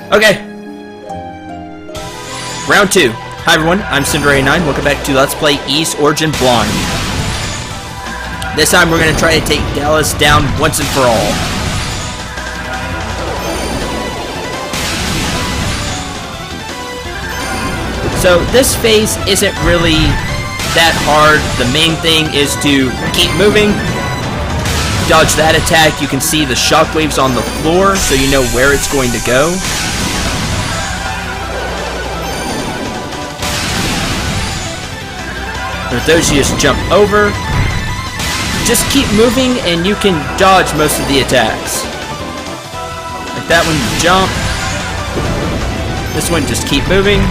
Okay. Round 2. Hi everyone, I'm Cendril. Welcome back to Let's Play Ys Origin Blind. This time we're going to try to take Dalles down once and for all. So this phase isn't really that hard. The main thing is to keep moving, dodge that attack. You can see the shockwaves on the floor, so you know where it's going to go. With those, you just jump over. Just keep moving, and you can dodge most of the attacks. Like that one, you jump. This one, just keep moving.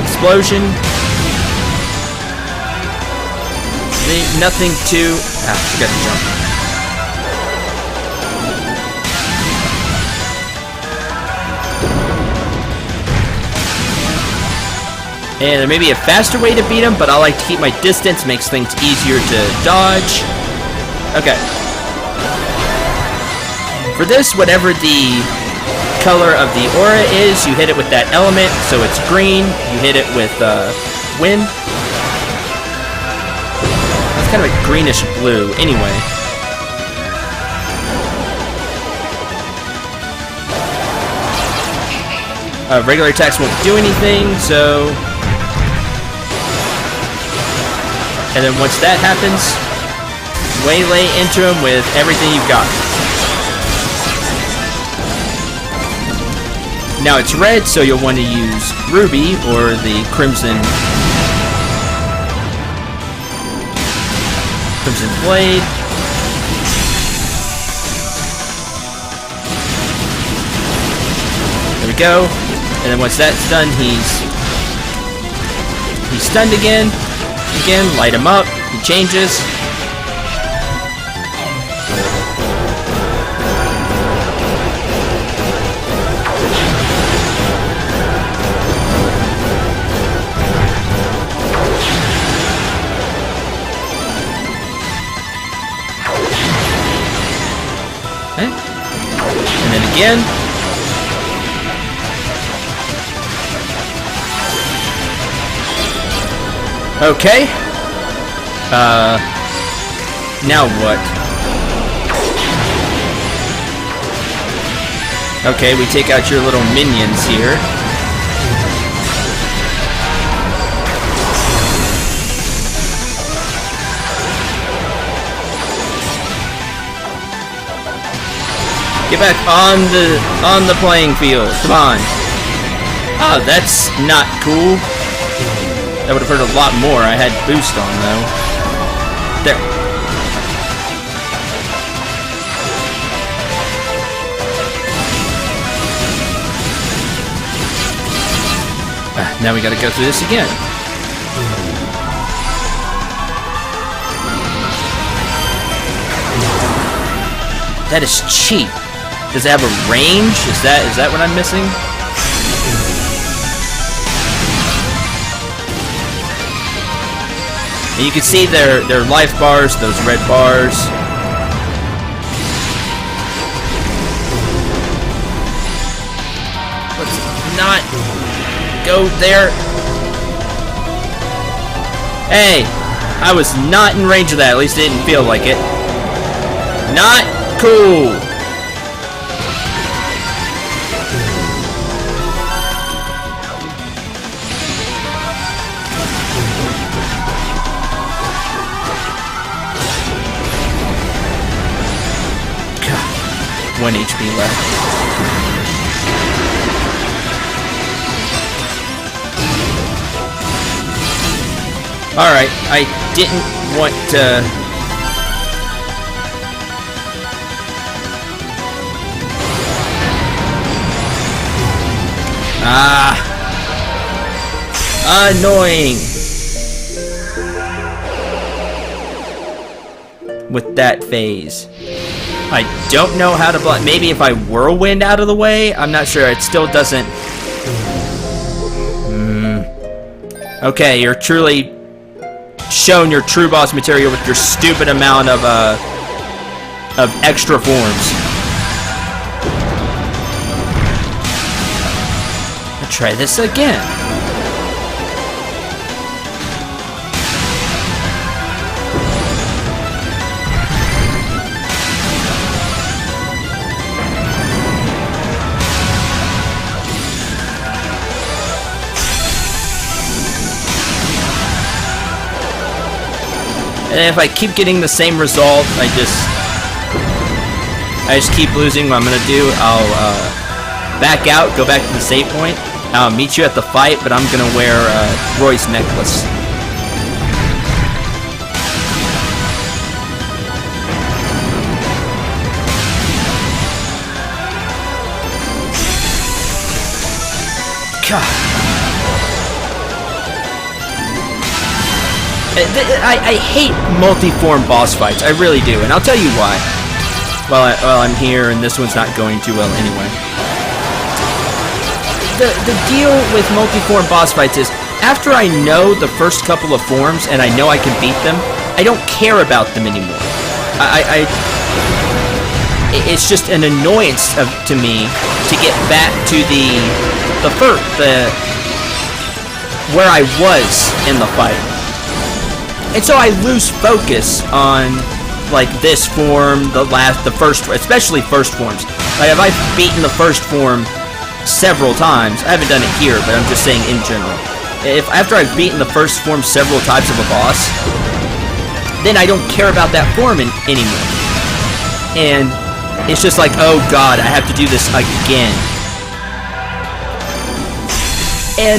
Explosion. Nothing to... forgot to jump. And there may be a faster way to beat him, but I like to keep my distance. Makes things easier to dodge. Okay. For this, whatever the color of the aura is, you hit it with that element. So it's green. You hit it with wind. It's kind of a greenish blue. Anyway. Regular attacks won't do anything, so... And then once that happens, waylay into him with everything you've got. Now it's red, so you'll want to use Ruby or the Crimson Blade. There we go. And then once that's done, he's stunned again. Again, light him up. He changes. Okay. And then again. Okay. Now what? Okay, we take out your little minions here. Get back on the playing field. Come on. Oh, that's not cool. That would have hurt a lot more. I had boost on, though. There. Now we gotta go through this again. That is cheap. Does it have a range? Is that what I'm missing? And you can see their life bars, those red bars. Let's not go there. Hey, I was not in range of that. At least it didn't feel like it. Not cool. God, 1 HP left. Alright, I didn't want to... Annoying! With that phase. I don't know how to block. Maybe if I whirlwind out of the way? I'm not sure. It still doesn't... Okay, you're truly... shown your true boss material with your stupid amount of extra forms. try this again. And if I keep getting the same result, I just keep losing. What I'm gonna do, I'll back out, go back to the save point. I'll meet you at the fight, but I'm gonna wear Roy's necklace. God. I hate multi-form boss fights. I really do, and I'll tell you why. Well, I'm here, and this one's not going too well anyway. The deal with multi-form boss fights is, after I know the first couple of forms and I know I can beat them, I don't care about them anymore. It's just an annoyance to me to get back to where I was in the fight. And so I lose focus on, like, this form, the first, especially first forms. Like, if I've beaten the first form several times, I haven't done it here, but I'm just saying in general. If after I've beaten the first form several types of a boss, then I don't care about that form anymore. And it's just like, oh god, I have to do this again. And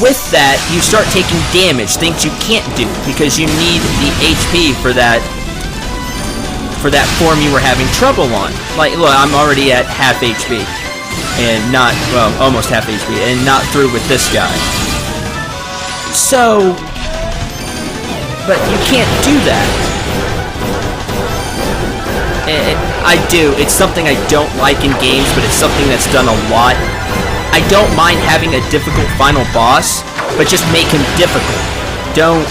with that, you start taking damage, things you can't do, because you need the HP for that form you were having trouble on. Like, look, I'm already at half HP, and almost half HP, and not through with this guy. So, but you can't do that. It's something I don't like in games, but it's something that's done a lot. I don't mind having a difficult final boss, but just make him difficult. Don't...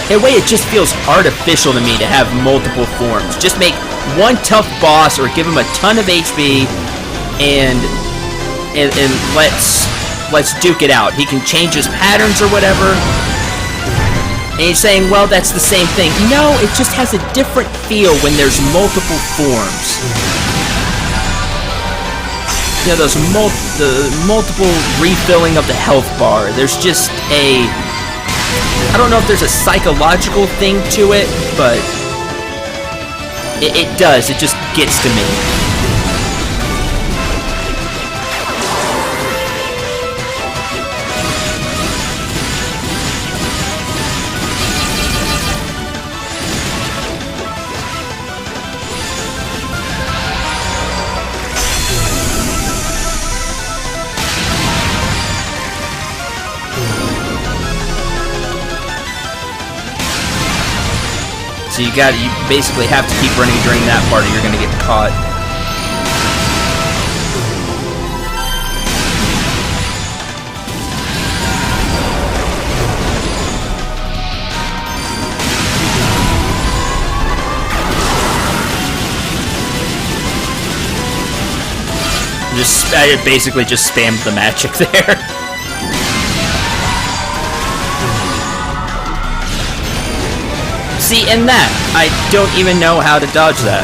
In a way, it just feels artificial to me to have multiple forms. Just make one tough boss, or give him a ton of HP, and let's duke it out. He can change his patterns or whatever. And you're saying, well, that's the same thing. No, it just has a different feel when there's multiple forms. You know, the multiple refilling of the health bar. There's just I don't know if there's a psychological thing to it, but it does. It just gets to me. So you basically have to keep running during that part, or you're gonna get caught. I basically just spammed the magic there. See, in that, I don't even know how to dodge that.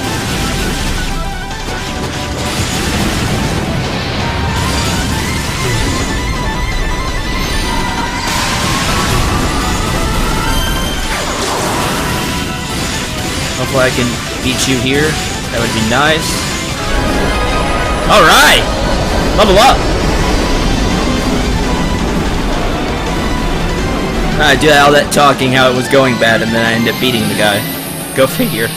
Hopefully I can beat you here. That would be nice. Alright! Level up! I did all that talking how it was going bad, and then I ended up beating the guy. Go figure.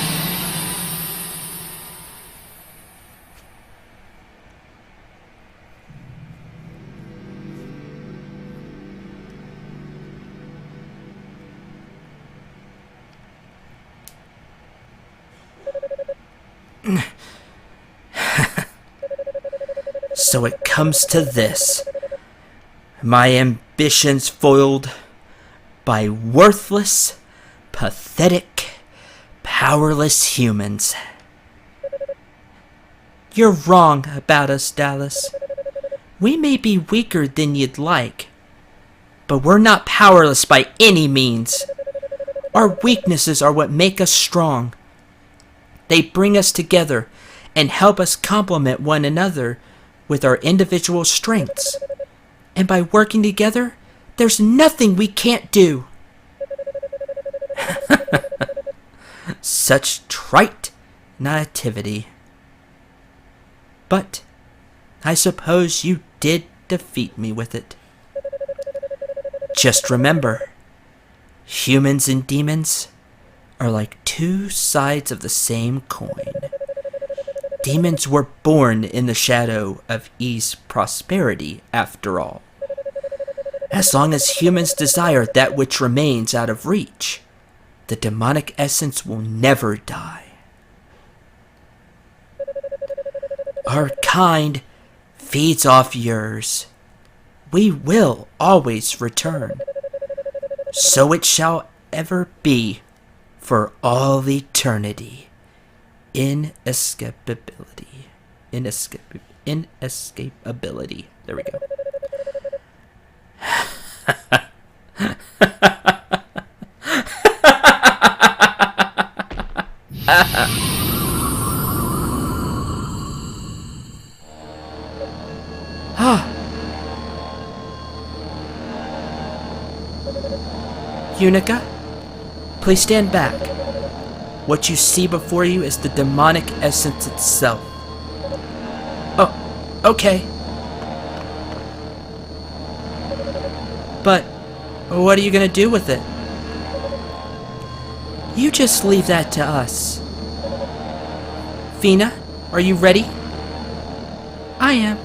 So it comes to this. My ambitions foiled by worthless, pathetic, powerless humans. You're wrong about us, Dalles. We may be weaker than you'd like, but we're not powerless by any means. Our weaknesses are what make us strong. They bring us together and help us complement one another with our individual strengths. And by working together, there's nothing we can't do. Such trite naivety. But I suppose you did defeat me with it. Just remember, humans and demons are like two sides of the same coin. Demons were born in the shadow of ease prosperity, after all. As long as humans desire that which remains out of reach, the demonic essence will never die. Our kind feeds off yours. We will always return. So it shall ever be for all eternity. Inescapability. Inescapability. There we go. Yunica, please stand back. What you see before you is the demonic essence itself. Oh, okay. But what are you gonna do with it? You just leave that to us. Fina, are you ready? I am.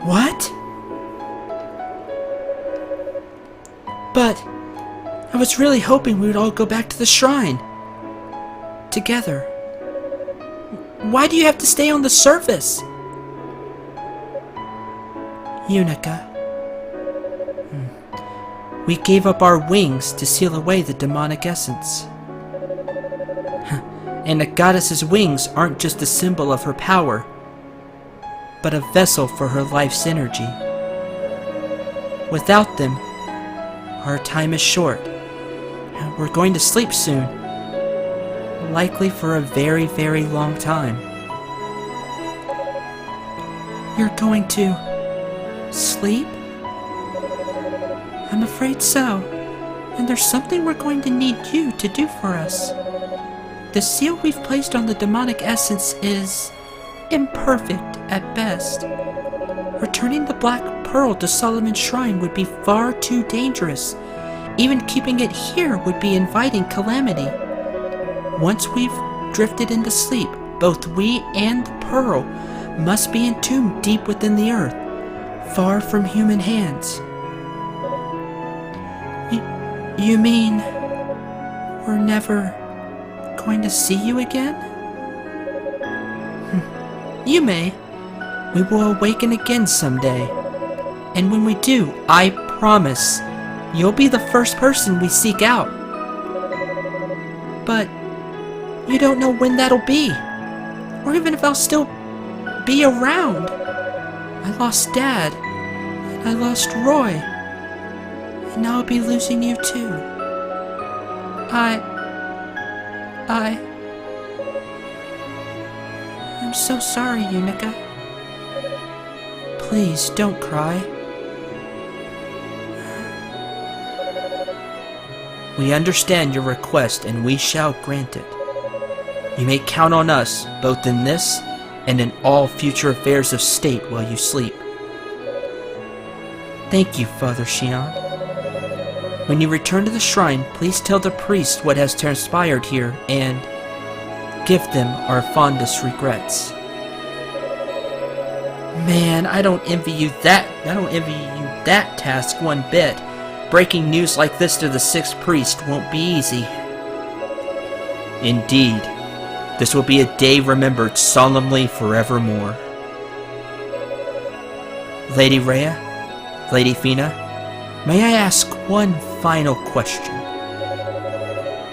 What? But I was really hoping we would all go back to the shrine. Together. Why do you have to stay on the surface? Yunica. We gave up our wings to seal away the demonic essence. And a goddess's wings aren't just a symbol of her power, but a vessel for her life's energy. Without them, Our time is short. We're going to sleep soon. Likely for a very, very long time. You're going to sleep? I'm afraid so. And there's something we're going to need you to do for us. The seal we've placed on the demonic essence is imperfect at best. Returning the Black Pearl to Solomon's Shrine would be far too dangerous. Even keeping it here would be inviting calamity. Once we've drifted into sleep, both we and the Pearl must be entombed deep within the earth, far from human hands. You mean we're never going to see you again? You may. We will awaken again someday. And when we do, I promise, you'll be the first person we seek out. But you don't know when that'll be, or even if I'll still be around. I lost Dad, and I lost Roy, and now I'll be losing you too. I'm so sorry, Yunica. Please don't cry. We understand your request, and we shall grant it. You may count on us, both in this and in all future affairs of state while you sleep. Thank you, Father Xian. When you return to the shrine, please tell the priest what has transpired here and give them our fondest regrets. Man, I don't envy you that task one bit. Breaking news like this to the sixth priest won't be easy. Indeed, this will be a day remembered solemnly forevermore. Lady Rhea, Lady Fina, may I ask one final question?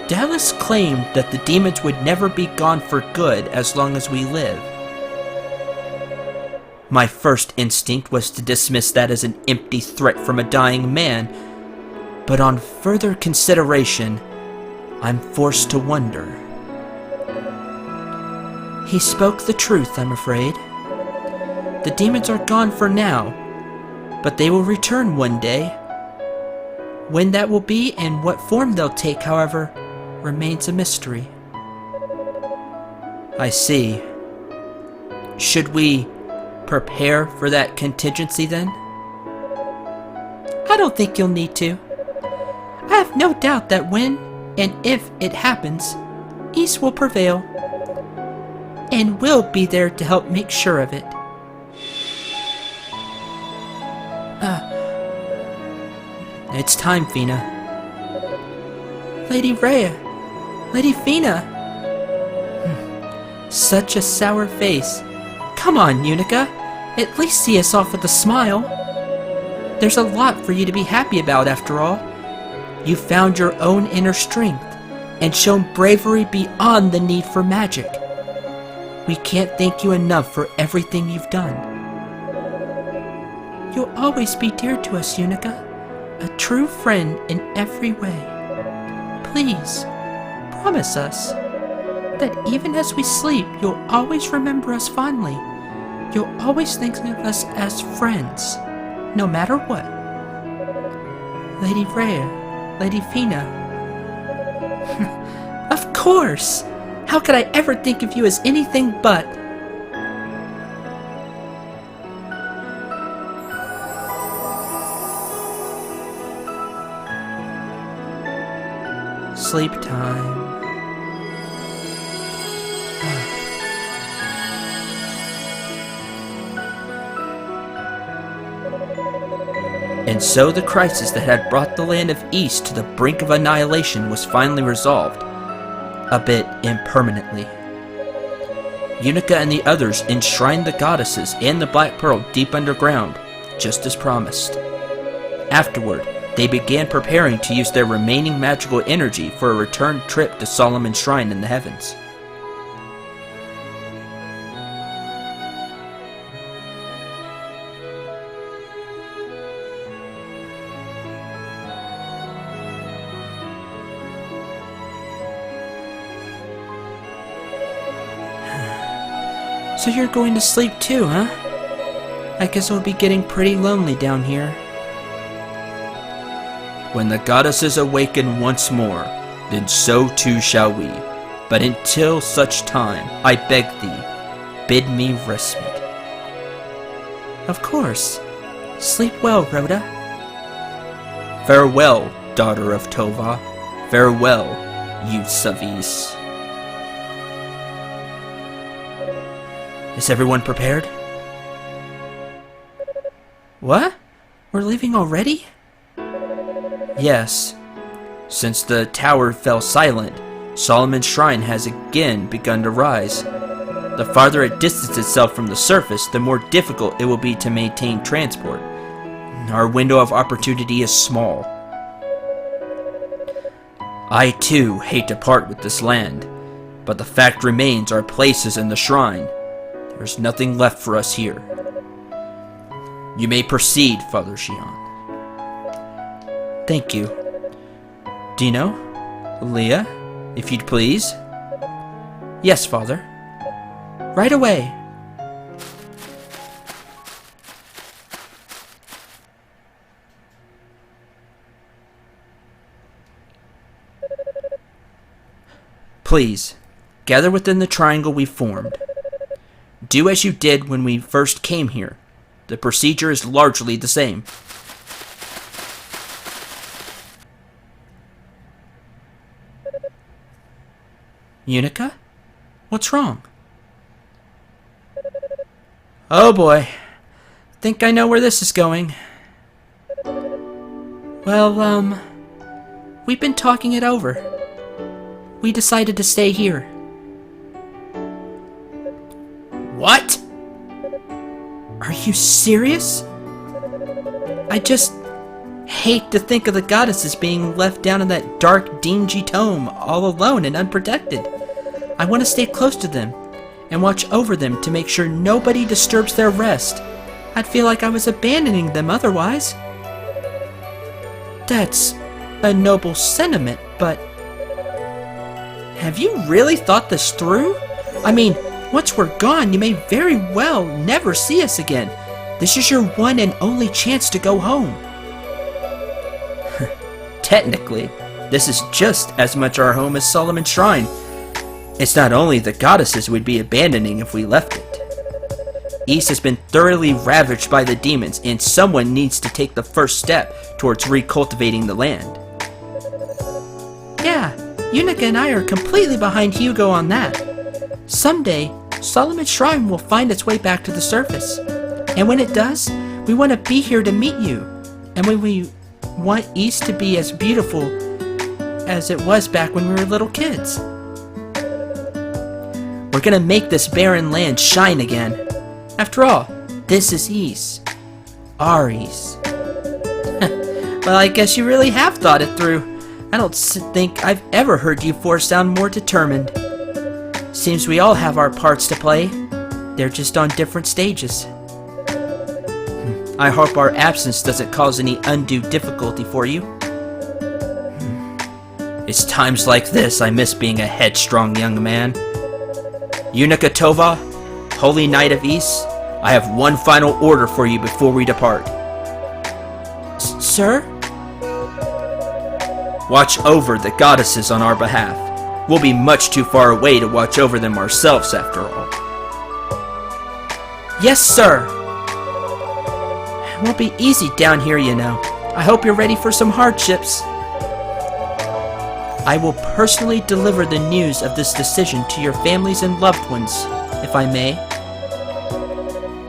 Dalles claimed that the demons would never be gone for good as long as we live. My first instinct was to dismiss that as an empty threat from a dying man, but on further consideration, I'm forced to wonder. He spoke the truth, I'm afraid. The demons are gone for now, but they will return one day. When that will be and what form they'll take, however, remains a mystery. I see. Should we prepare for that contingency then? I don't think you'll need to. I have no doubt that when and if it happens, East will prevail, and we'll be there to help make sure of it. It's time, Fina. Lady Rhea, Lady Fina. Such a sour face. Come on, Yunica. At least see us off with a smile. There's a lot for you to be happy about, after all. You found your own inner strength and shown bravery beyond the need for magic. We can't thank you enough for everything you've done. You'll always be dear to us, Yunica. A true friend in every way. Please, promise us that even as we sleep, you'll always remember us fondly. You'll always think of us as friends, no matter what. Lady Rhea, Lady Fina. Of course! How could I ever think of you as anything but? Sleep time. And so the crisis that had brought the land of East to the brink of annihilation was finally resolved, a bit impermanently. Yunica and the others enshrined the goddesses and the Black Pearl deep underground, just as promised. Afterward, they began preparing to use their remaining magical energy for a return trip to Solomon's Shrine in the heavens. So you're going to sleep too, huh? I guess it'll be getting pretty lonely down here. When the goddesses awaken once more, then so too shall we. But until such time, I beg thee, bid me respite. Of course. Sleep well, Rhoda. Farewell, daughter of Tova. Farewell, youths of Ys. Is everyone prepared? What? We're leaving already? Yes. Since the tower fell silent, Solomon's Shrine has again begun to rise. The farther it distances itself from the surface, the more difficult it will be to maintain transport. Our window of opportunity is small. I too hate to part with this land, but the fact remains our place is in the shrine. There's nothing left for us here. You may proceed, Father Xion. Thank you. Dino? Leah, if you'd please. Yes, Father. Right away. Please, gather within the triangle we formed. Do as you did when we first came here. The procedure is largely the same. Yunica? What's wrong? Oh boy. Think I know where this is going. Well, we've been talking it over. We decided to stay here. What? Are you serious? I just hate to think of the goddesses being left down in that dark, dingy tome, all alone and unprotected. I want to stay close to them and watch over them to make sure nobody disturbs their rest. I'd feel like I was abandoning them otherwise. That's a noble sentiment, but have you really thought this through? I mean, once we're gone, you may very well never see us again. This is your one and only chance to go home. Technically, this is just as much our home as Solomon's Shrine. It's not only the goddesses we'd be abandoning if we left it. Ys has been thoroughly ravaged by the demons, and someone needs to take the first step towards recultivating the land. Yeah, Yunica and I are completely behind Hugo on that. Someday, Solomon's Shrine will find its way back to the surface. And when it does, we want to be here to meet you. And when we want Ys to be as beautiful as it was back when we were little kids. We're gonna make this barren land shine again. After all, this is Ys. Our Ys. Well, I guess you really have thought it through. I don't think I've ever heard you four sound more determined. Seems we all have our parts to play. They're just on different stages. I hope our absence doesn't cause any undue difficulty for you. It's times like this I miss being a headstrong young man. Yunica Tova, Holy Knight of Ys, I have one final order for you before we depart. Sir? Watch over the goddesses on our behalf. We'll be much too far away to watch over them ourselves, after all. Yes, sir! It won't be easy down here, you know. I hope you're ready for some hardships. I will personally deliver the news of this decision to your families and loved ones, if I may.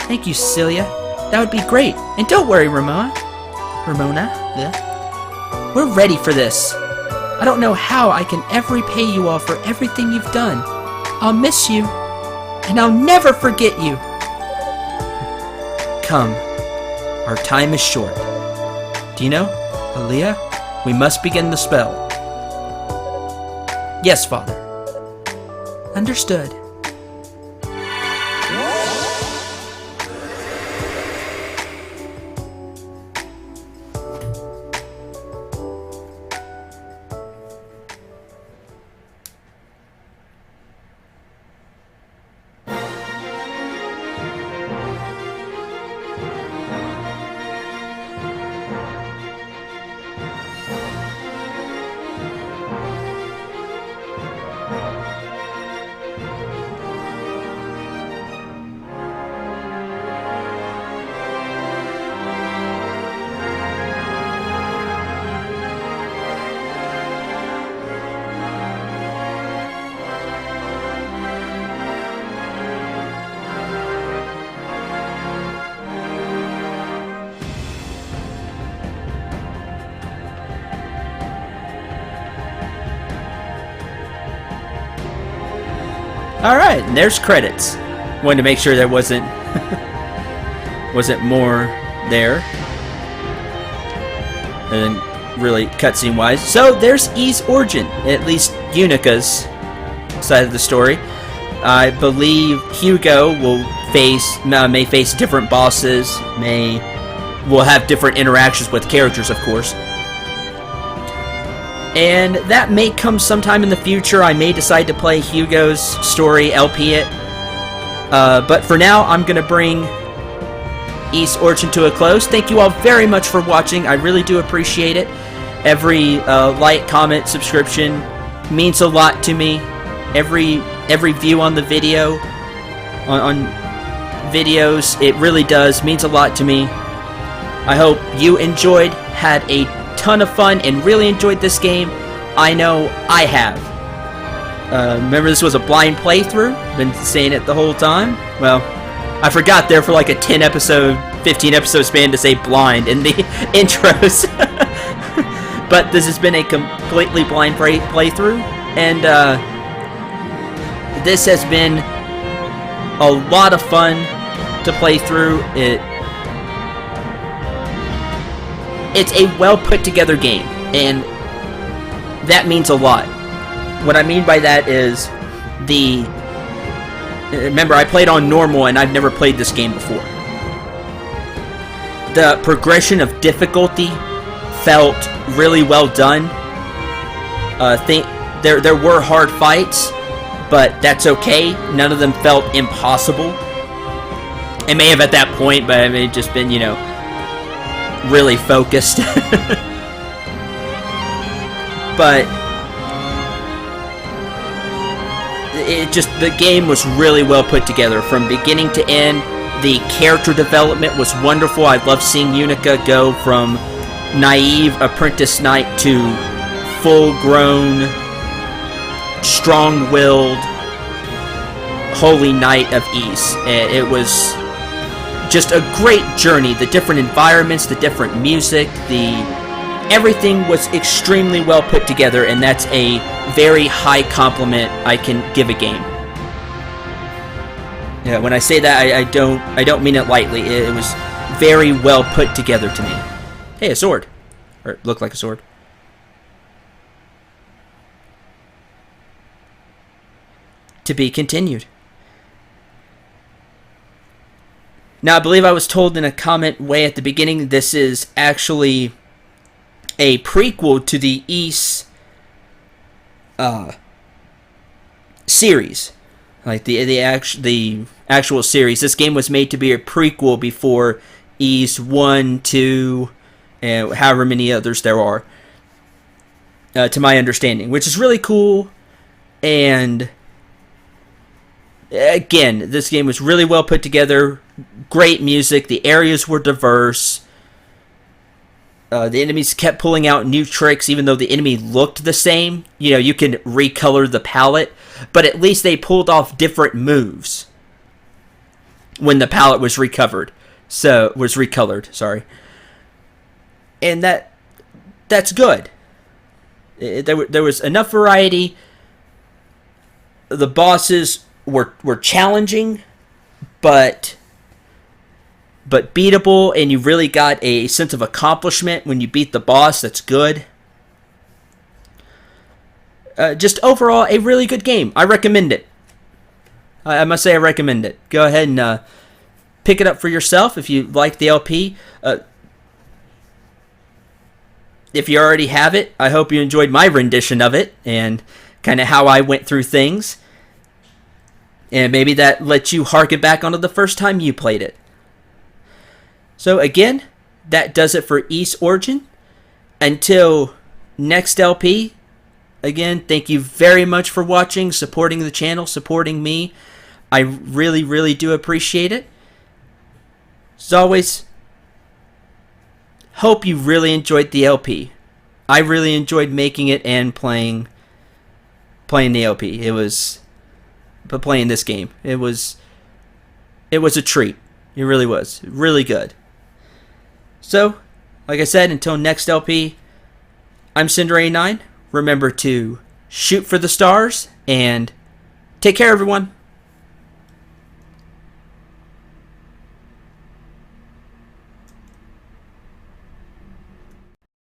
Thank you, Celia. That would be great. And don't worry, Ramona. Yeah. We're ready for this. I don't know how I can ever repay you all for everything you've done. I'll miss you, and I'll never forget you. Come. Our time is short. Dino, Aaliyah, we must begin the spell. Yes, Father. Understood. All right, and there's credits. Wanted to make sure there wasn't more there. And really cutscene wise. So there's E's origin, at least Unica's side of the story. I believe Hugo may face different bosses, will have different interactions with characters, of course. And that may come sometime in the future. I may decide to play Hugo's story, LP it. But for now, I'm going to bring E's origin to a close. Thank you all very much for watching. I really do appreciate it. Every like, comment, subscription means a lot to me. Every view on the video, on videos, it really does, means a lot to me. I hope you enjoyed, had a ton of fun, and really enjoyed this game. I know I have. Remember, this was a blind playthrough. Been saying it the whole time. Well, I forgot there for like a 15 episode span to say blind in the intros. But this has been a completely blind playthrough, and this has been a lot of fun to play through. It's a well put together game, and that means a lot. What I mean by that is remember, I played on normal, and I've never played this game before. The progression of difficulty felt really well done. There were hard fights, but that's okay. None of them felt impossible. It may have at that point, but I may have just been, really focused. But the game was really well put together from beginning to end. The character development was wonderful. I love seeing Yunica go from naive apprentice knight to full-grown, strong-willed, holy knight of Ys. It was just a great journey. The different environments, the different music, everything was extremely well put together, and that's a very high compliment I can give a game. Yeah, when I say that, I don't mean it lightly. It was very well put together to me. Hey, a sword. Or it looked like a sword. To be continued. Now, I believe I was told in a comment way at the beginning, this is actually a prequel to the Ys series. Like the actual series. This game was made to be a prequel before Ys 1, 2, and however many others there are. To my understanding. Which is really cool. And again, this game was really well put together. Great music. The areas were diverse. The enemies kept pulling out new tricks, even though the enemy looked the same. You can recolor the palette, but at least they pulled off different moves when the palette was recolored. Sorry, and that's good. There was enough variety. The bosses were challenging, but beatable, and you really got a sense of accomplishment when you beat the boss. That's good. Just overall, a really good game. I recommend it. I must say I recommend it. Go ahead and pick it up for yourself if you like the LP. If you already have it, I hope you enjoyed my rendition of it and kind of how I went through things. And maybe that lets you harken back onto the first time you played it. So again, that does it for Ys Origin. Until next LP, again, thank you very much for watching, supporting the channel, supporting me. I really, really do appreciate it. As always, hope you really enjoyed the LP. I really enjoyed making it and playing the LP. But playing this game, it was a treat. It really was. Really good. So, like I said, until next LP, I'm Cendril 9. Remember to shoot for the stars and Take care, everyone.